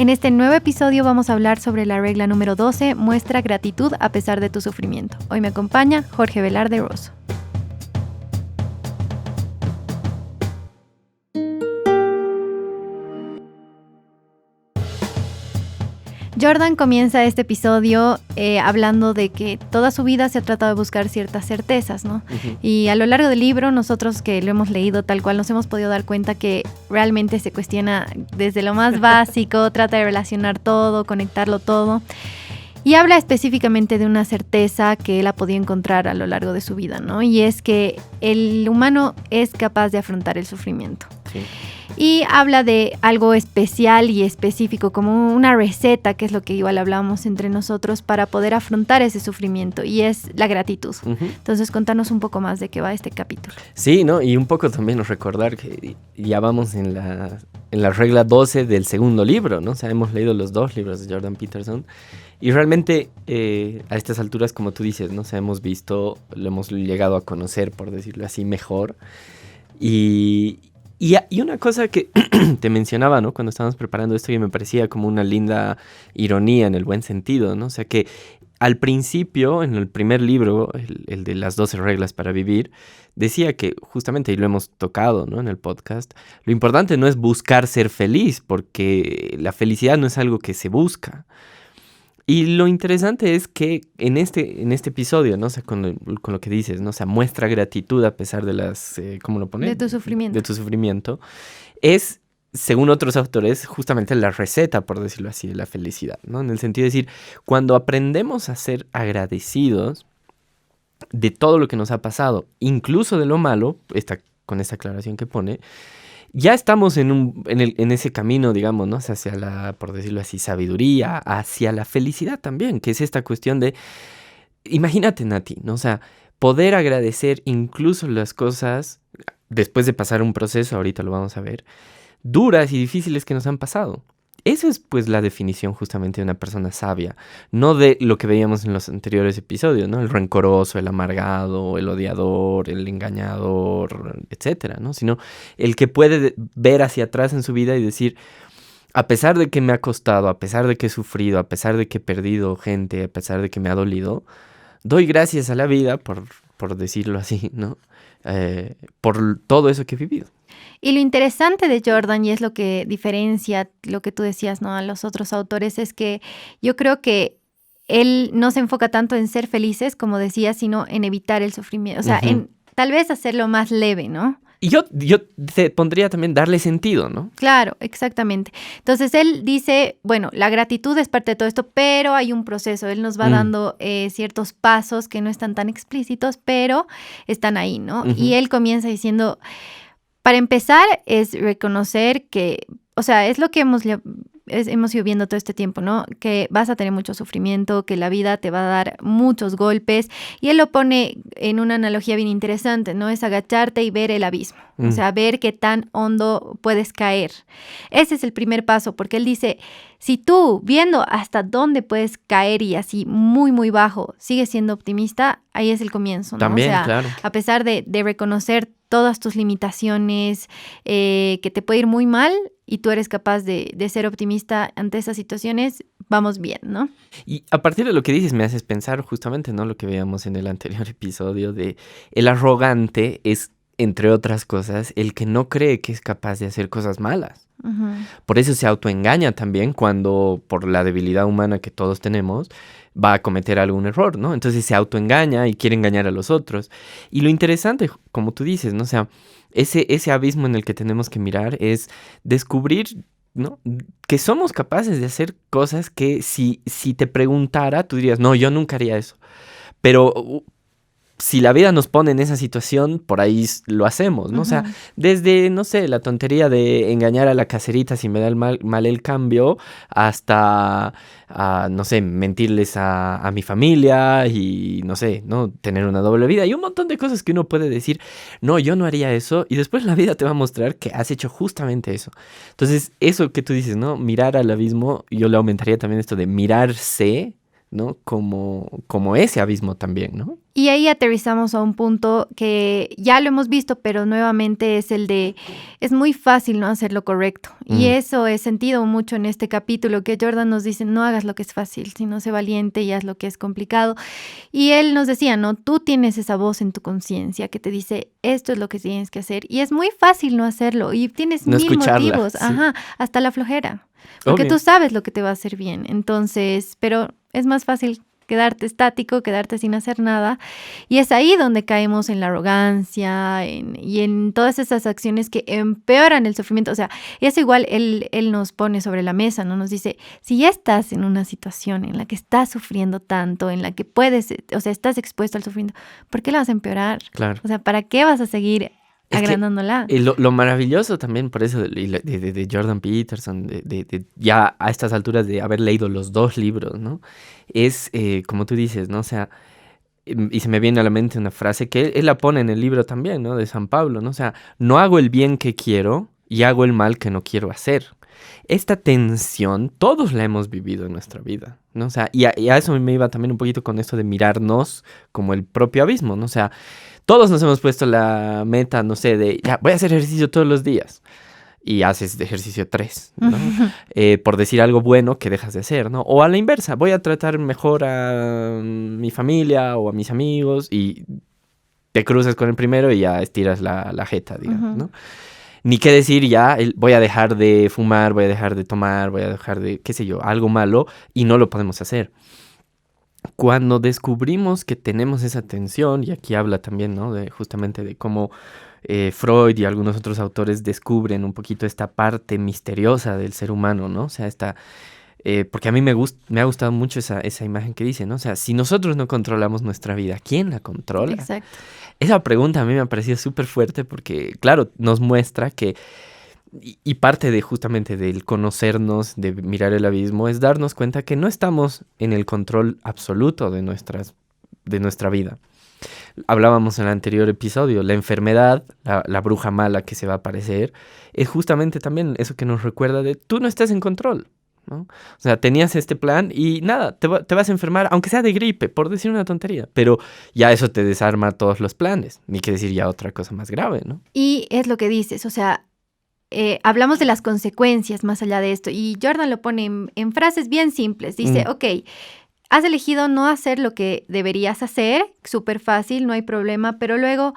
En este nuevo episodio vamos a hablar sobre la regla número 12, muestra gratitud a pesar de tu sufrimiento. Hoy me acompaña Jorge Velarde Rosso. Jordan comienza este episodio hablando de que toda su vida se ha tratado de buscar ciertas certezas, ¿no? Uh-huh. Y a lo largo del libro, nosotros que lo hemos leído tal cual, nos hemos podido dar cuenta que realmente se cuestiona desde lo más básico, trata de relacionar todo, conectarlo todo. Y habla específicamente de una certeza que él ha podido encontrar a lo largo de su vida, ¿no? Y es que el humano es capaz de afrontar el sufrimiento. Sí. Y habla de algo especial y específico, como una receta, que es lo que igual hablamos entre nosotros, para poder afrontar ese sufrimiento, y es la gratitud. Uh-huh. Entonces, contanos un poco más de qué va este capítulo. Sí, ¿no? Y un poco también recordar que ya vamos en la regla 12 del segundo libro, ¿no? O sea, hemos leído los dos libros de Jordan Peterson, y realmente a estas alturas, como tú dices, ¿no? O sea, hemos visto, lo hemos llegado a conocer, por decirlo así, mejor. Y una cosa que te mencionaba, ¿no? Cuando estábamos preparando esto, y me parecía como una linda ironía en el buen sentido, ¿no? O sea que al principio, en el primer libro, el de las 12 reglas para vivir, decía que justamente, y lo hemos tocado, ¿no? En el podcast, lo importante no es buscar ser feliz, porque la felicidad no es algo que se busca. Y lo interesante es que en este episodio, ¿no? O sea, con lo que dices, ¿no? O sea, muestra gratitud a pesar de las, ¿cómo lo pones? De tu sufrimiento. De tu sufrimiento. Es, según otros autores, justamente la receta, por decirlo así, de la felicidad, ¿no? En el sentido de decir, cuando aprendemos a ser agradecidos de todo lo que nos ha pasado, incluso de lo malo, con esta aclaración que pone, ya estamos en ese camino, digamos, ¿no? Hacia la, por decirlo así, sabiduría, hacia la felicidad también, que es esta cuestión de, imagínate, Nati, ¿no? O sea, poder agradecer incluso las cosas, después de pasar un proceso, ahorita lo vamos a ver, duras y difíciles que nos han pasado. Eso es, pues, la definición justamente de una persona sabia, no de lo que veíamos en los anteriores episodios, ¿no? El rencoroso, el amargado, el odiador, el engañador, etcétera, ¿no? Sino el que puede ver hacia atrás en su vida y decir, a pesar de que me ha costado, a pesar de que he sufrido, a pesar de que he perdido gente, a pesar de que me ha dolido, doy gracias a la vida, por decirlo así, ¿no? Por todo eso que he vivido. Y lo interesante de Jordan, y es lo que diferencia lo que tú decías, ¿no? A los otros autores, es que yo creo que él no se enfoca tanto en ser felices, como decía, sino en evitar el sufrimiento. O sea, en tal vez hacerlo más leve, ¿no? Y yo te pondría también darle sentido, ¿no? Claro, exactamente. Entonces, él dice, bueno, la gratitud es parte de todo esto, pero hay un proceso. Él nos va dando ciertos pasos que no están tan explícitos, pero están ahí, ¿no? Uh-huh. Y él comienza diciendo, para empezar, es reconocer que, o sea, es lo que hemos ido viendo todo este tiempo, ¿no? Que vas a tener mucho sufrimiento, que la vida te va a dar muchos golpes. Y él lo pone en una analogía bien interesante, ¿no? Es agacharte y ver el abismo. O sea, ver qué tan hondo puedes caer. Ese es el primer paso, porque él dice, si tú, viendo hasta dónde puedes caer y así muy, muy bajo, sigues siendo optimista, ahí es el comienzo, ¿no? También, o sea, claro. A pesar de reconocer todas tus limitaciones, que te puede ir muy mal y tú eres capaz de ser optimista ante esas situaciones, vamos bien, ¿no? Y a partir de lo que dices me haces pensar justamente, ¿no? Lo que veíamos en el anterior episodio de el arrogante es, entre otras cosas, el que no cree que es capaz de hacer cosas malas. Uh-huh. Por eso se autoengaña también cuando, por la debilidad humana que todos tenemos, va a cometer algún error, ¿no? Entonces se autoengaña y quiere engañar a los otros. Y lo interesante, como tú dices, ¿no? O sea, ese abismo en el que tenemos que mirar es descubrir, ¿no? Que somos capaces de hacer cosas que si te preguntara, tú dirías, no, yo nunca haría eso. Pero si la vida nos pone en esa situación, por ahí lo hacemos, ¿no? Uh-huh. O sea, desde, no sé, la tontería de engañar a la caserita si me da mal el cambio, hasta, no sé, mentirles a mi familia y, no sé, ¿no? Tener una doble vida. Y un montón de cosas que uno puede decir, no, yo no haría eso. Y después la vida te va a mostrar que has hecho justamente eso. Entonces, eso que tú dices, ¿no? Mirar al abismo, yo le aumentaría también esto de mirarse, ¿no? Como ese abismo también, ¿no? Y ahí aterrizamos a un punto que ya lo hemos visto, pero nuevamente es el de, es muy fácil no hacer lo correcto. Y eso he sentido mucho en este capítulo, que Jordan nos dice, no hagas lo que es fácil, sino sé valiente y haz lo que es complicado. Y él nos decía, no, tú tienes esa voz en tu conciencia que te dice, esto es lo que tienes que hacer. Y es muy fácil no hacerlo. Y tienes No 1000 escucharla, motivos, sí. ajá, hasta la flojera. Porque Obvio. tú sabes lo que te va a hacer bien. Entonces, pero es más fácil quedarte estático, quedarte sin hacer nada. Y es ahí donde caemos en la arrogancia y en todas esas acciones que empeoran el sufrimiento. O sea, eso igual él nos pone sobre la mesa, ¿no? Nos dice, si ya estás en una situación en la que estás sufriendo tanto, en la que puedes, o sea, estás expuesto al sufrimiento, ¿por qué la vas a empeorar? Claro. O sea, ¿para qué vas a seguir agrandándola? Lo maravilloso también, por eso, de Jordan Peterson, ya a estas alturas de haber leído los 2 libros, ¿no? Es, como tú dices, ¿no? O sea, y se me viene a la mente una frase que él la pone en el libro también, ¿no? De San Pablo, ¿no? O sea, no hago el bien que quiero y hago el mal que no quiero hacer. Esta tensión, todos la hemos vivido en nuestra vida, ¿no? O sea, y a eso me iba también un poquito con esto de mirarnos como el propio abismo, ¿no? O sea, todos nos hemos puesto la meta, no sé, de ya, voy a hacer ejercicio todos los días. Y haces de ejercicio 3, ¿no? Por decir algo bueno que dejas de hacer, ¿no? O a la inversa, voy a tratar mejor a mi familia o a mis amigos y te cruzas con el primero y ya estiras la jeta, digamos, ¿no? Ni qué decir ya, voy a dejar de fumar, voy a dejar de tomar, voy a dejar de, qué sé yo, algo malo y no lo podemos hacer. Cuando descubrimos que tenemos esa tensión, y aquí habla también, ¿no? Justamente de cómo Freud y algunos otros autores descubren un poquito esta parte misteriosa del ser humano, ¿no? O sea, porque a mí me ha gustado mucho esa imagen que dice, ¿no? O sea, si nosotros no controlamos nuestra vida, ¿quién la controla? Exacto. Esa pregunta a mí me ha parecido súper fuerte porque, claro, nos muestra que, y parte de justamente del conocernos, de mirar el abismo, es darnos cuenta que no estamos en el control absoluto de nuestra vida. Hablábamos en el anterior episodio, la enfermedad, la bruja mala que se va a aparecer, es justamente también eso que nos recuerda de tú no estás en control, ¿no? O sea, tenías este plan y nada, te vas a enfermar, aunque sea de gripe, por decir una tontería, pero ya eso te desarma todos los planes, ni que decir ya otra cosa más grave, ¿no? Y es lo que dices, o sea, hablamos de las consecuencias más allá de esto, y Jordan lo pone en frases bien simples. Dice, ok, has elegido no hacer lo que deberías hacer, súper fácil, no hay problema, pero luego,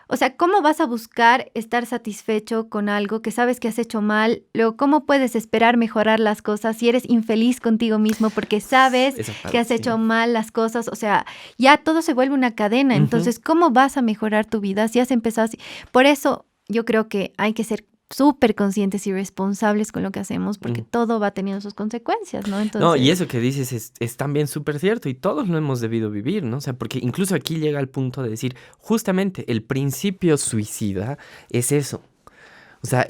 o sea, ¿cómo vas a buscar estar satisfecho con algo que sabes que has hecho mal? Luego, ¿cómo puedes esperar mejorar las cosas si eres infeliz contigo mismo porque sabes que has hecho mal las cosas? O sea, ya todo se vuelve una cadena. Entonces, ¿cómo vas a mejorar tu vida si has empezado así? Por eso yo creo que hay que ser súper conscientes y responsables con lo que hacemos, porque todo va teniendo sus consecuencias, ¿no? Entonces... No, y eso que dices es también súper cierto y todos lo hemos debido vivir, ¿no? O sea, porque incluso aquí llega al punto de decir, justamente el principio suicida es eso. O sea,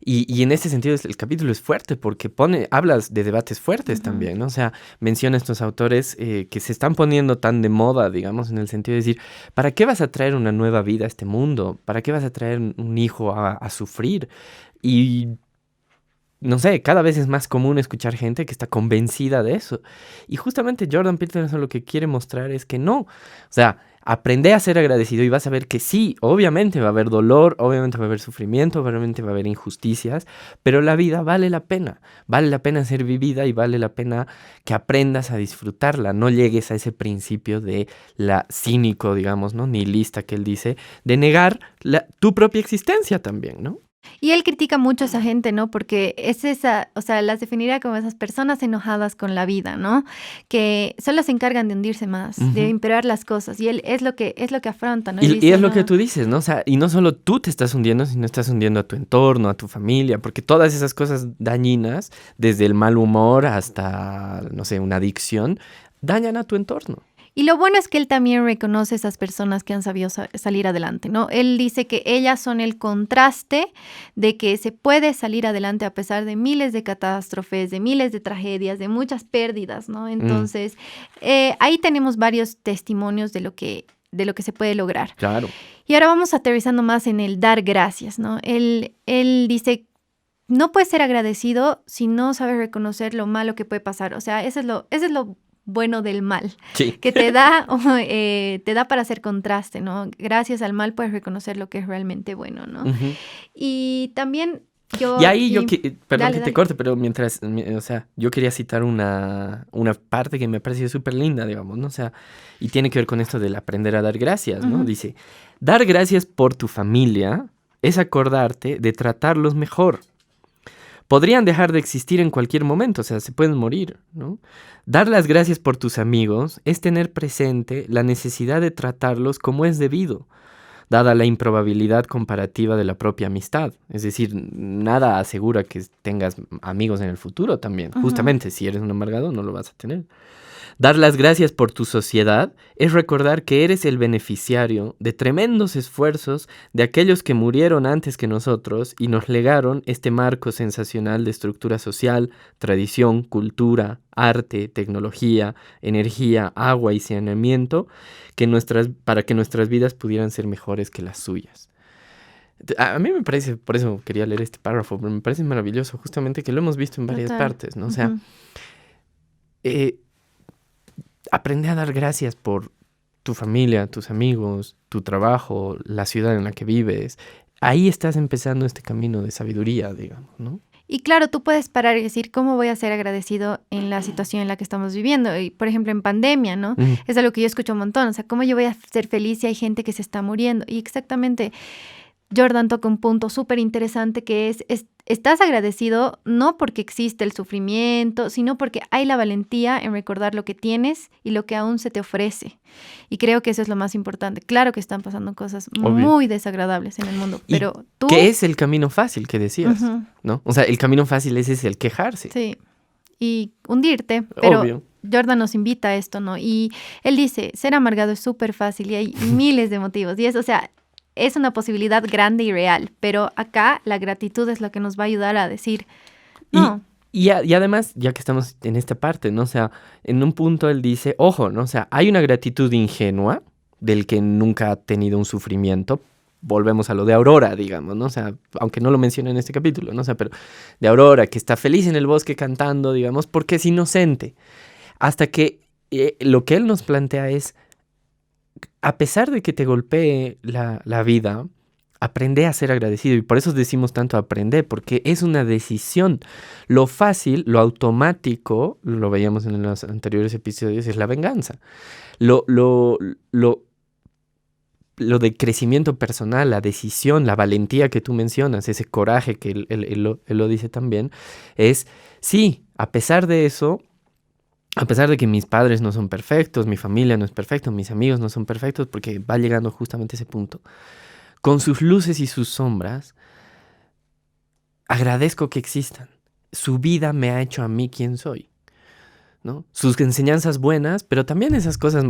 y en este sentido el capítulo es fuerte porque hablas de debates fuertes también, ¿no? O sea, menciona estos autores que se están poniendo tan de moda, digamos, en el sentido de decir, ¿para qué vas a traer una nueva vida a este mundo? ¿Para qué vas a traer un hijo a sufrir? Y no sé, cada vez es más común escuchar gente que está convencida de eso. Y justamente Jordan Peterson lo que quiere mostrar es que no. O sea, aprende a ser agradecido y vas a ver que sí, obviamente va a haber dolor, obviamente va a haber sufrimiento, obviamente va a haber injusticias, pero la vida vale la pena. Vale la pena ser vivida y vale la pena que aprendas a disfrutarla. No llegues a ese principio de la cínico, digamos, ¿no? Nihilista que él dice, de negar tu propia existencia también, ¿no? Y él critica mucho a esa gente, ¿no? Porque es esa, o sea, las definiría como esas personas enojadas con la vida, ¿no? Que solo se encargan de hundirse más, de empeorar las cosas. Y él es lo que afronta, ¿no? Y dice, es lo que tú dices, ¿no? O sea, y no solo tú te estás hundiendo, sino estás hundiendo a tu entorno, a tu familia, porque todas esas cosas dañinas, desde el mal humor hasta, no sé, una adicción, dañan a tu entorno. Y lo bueno es que él también reconoce a esas personas que han sabido salir adelante, ¿no? Él dice que ellas son el contraste de que se puede salir adelante a pesar de miles de catástrofes, de miles de tragedias, de muchas pérdidas, ¿no? Entonces, ahí tenemos varios testimonios de lo que se puede lograr. Claro. Y ahora vamos aterrizando más en el dar gracias, ¿no? Él dice, no puedes ser agradecido si no sabes reconocer lo malo que puede pasar. O sea, eso es lo bueno del mal, Sí. que te da para hacer contraste, ¿no? Gracias al mal puedes reconocer lo que es realmente bueno, ¿no? Ujú. Y también Y ahí perdón Dale, que te dale. corte, pero o sea, yo quería citar una parte que me pareció súper linda, digamos, ¿no? O sea, y tiene que ver con esto del aprender a dar gracias, ¿no? Ujú. Dice, dar gracias por tu familia es acordarte de tratarlos mejor. Podrían dejar de existir en cualquier momento, o sea, se pueden morir, ¿no? Dar las gracias por tus amigos es tener presente la necesidad de tratarlos como es debido, dada la improbabilidad comparativa de la propia amistad. Es decir, nada asegura que tengas amigos en el futuro también. Ujú. Justamente, si eres un amargado, no lo vas a tener. Dar las gracias por tu sociedad es recordar que eres el beneficiario de tremendos esfuerzos de aquellos que murieron antes que nosotros y nos legaron este marco sensacional de estructura social, tradición, cultura, arte, tecnología, energía, agua y saneamiento para que nuestras vidas pudieran ser mejores que las suyas. A mí me parece, por eso quería leer este párrafo, pero me parece maravilloso, justamente que lo hemos visto en varias Total. partes, ¿no? O sea, Ujú. aprende a dar gracias por tu familia, tus amigos, tu trabajo, la ciudad en la que vives. Ahí estás empezando este camino de sabiduría, digamos, ¿no? Y claro, tú puedes parar y decir, ¿cómo voy a ser agradecido en la situación en la que estamos viviendo? Y, por ejemplo, en pandemia, ¿no? Mm. Es algo que yo escucho un montón. O sea, ¿cómo yo voy a ser feliz si hay gente que se está muriendo? Y exactamente, Jordan toca un punto súper interesante que es, estás agradecido no porque existe el sufrimiento, sino porque hay la valentía en recordar lo que tienes y lo que aún se te ofrece. Y creo que eso es lo más importante. Claro que están pasando cosas Obvio. muy desagradables en el mundo, ¿Y pero tú... qué es el camino fácil que decías? Ujú. ¿No? O sea, el camino fácil es el quejarse. Sí, y hundirte, pero Obvio. Jordan nos invita a esto, ¿no? Y él dice, ser amargado es súper fácil y hay miles de motivos. Y es, o sea, es una posibilidad grande y real, pero acá la gratitud es lo que nos va a ayudar a decir, no. Y además, ya que estamos en esta parte, ¿no? O sea, en un punto él dice, ojo, ¿no? O sea, hay una gratitud ingenua del que nunca ha tenido un sufrimiento. Volvemos a lo de Aurora, digamos, ¿no? O sea, aunque no lo menciona en este capítulo, ¿no? O sea, pero de Aurora, que está feliz en el bosque cantando, digamos, porque es inocente. Hasta que lo que él nos plantea es, a pesar de que te golpee la vida, aprende a ser agradecido. Y por eso decimos tanto aprender, porque es una decisión. Lo fácil, lo automático, lo veíamos en los anteriores episodios, es la venganza. Lo de crecimiento personal, la decisión, la valentía que tú mencionas, ese coraje que él lo dice también, es, sí, a pesar de eso, a pesar de que mis padres no son perfectos, mi familia no es perfecta, mis amigos no son perfectos, porque va llegando justamente ese punto, con sus luces y sus sombras, agradezco que existan. Su vida me ha hecho a mí quien soy, ¿no? Sus enseñanzas buenas, pero también esas cosas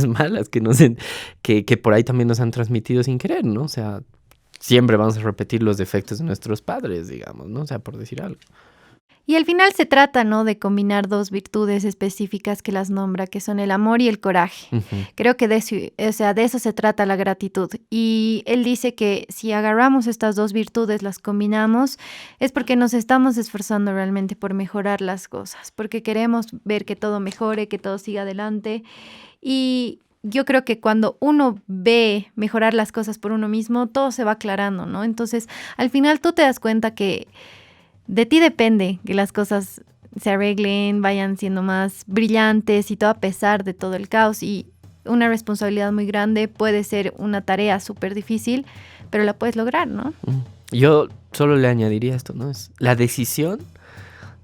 malas que por ahí también nos han transmitido sin querer, ¿no? O sea, siempre vamos a repetir los defectos de nuestros padres, digamos, ¿no? O sea, por decir algo. Y al final se trata, ¿no?, de combinar dos virtudes específicas que las nombra, que son el amor y el coraje. Uh-huh. Creo que de eso se trata la gratitud. Y él dice que si agarramos estas dos virtudes, las combinamos, es porque nos estamos esforzando realmente por mejorar las cosas, porque queremos ver que todo mejore, que todo siga adelante. Y yo creo que cuando uno ve mejorar las cosas por uno mismo, todo se va aclarando, ¿no? Entonces, al final tú te das cuenta que de ti depende que las cosas se arreglen, vayan siendo más brillantes y todo a pesar de todo el caos. Y una responsabilidad muy grande puede ser una tarea súper difícil, pero la puedes lograr, ¿no? Yo solo le añadiría esto, ¿no? Es la decisión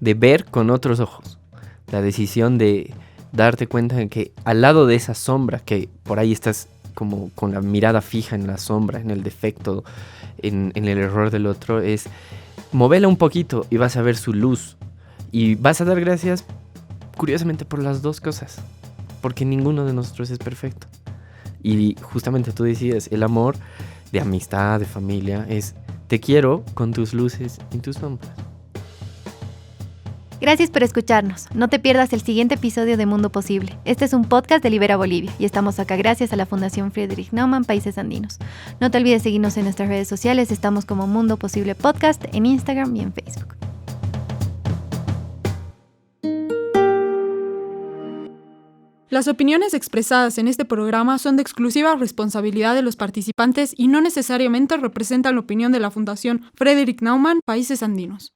de ver con otros ojos. La decisión de darte cuenta de que al lado de esa sombra, que por ahí estás como con la mirada fija en la sombra, en el defecto, en el error del otro, es móvela un poquito y vas a ver su luz. Y vas a dar gracias, curiosamente, por las dos cosas. Porque ninguno de nosotros es perfecto. Y justamente tú decías, el amor de amistad, de familia, es te quiero con tus luces y tus sombras. Gracias por escucharnos. No te pierdas el siguiente episodio de Mundo Posible. Este es un podcast de Libera Bolivia y estamos acá gracias a la Fundación Friedrich Naumann Países Andinos. No te olvides seguirnos en nuestras redes sociales. Estamos como Mundo Posible Podcast en Instagram y en Facebook. Las opiniones expresadas en este programa son de exclusiva responsabilidad de los participantes y no necesariamente representan la opinión de la Fundación Frederick Naumann, Países Andinos.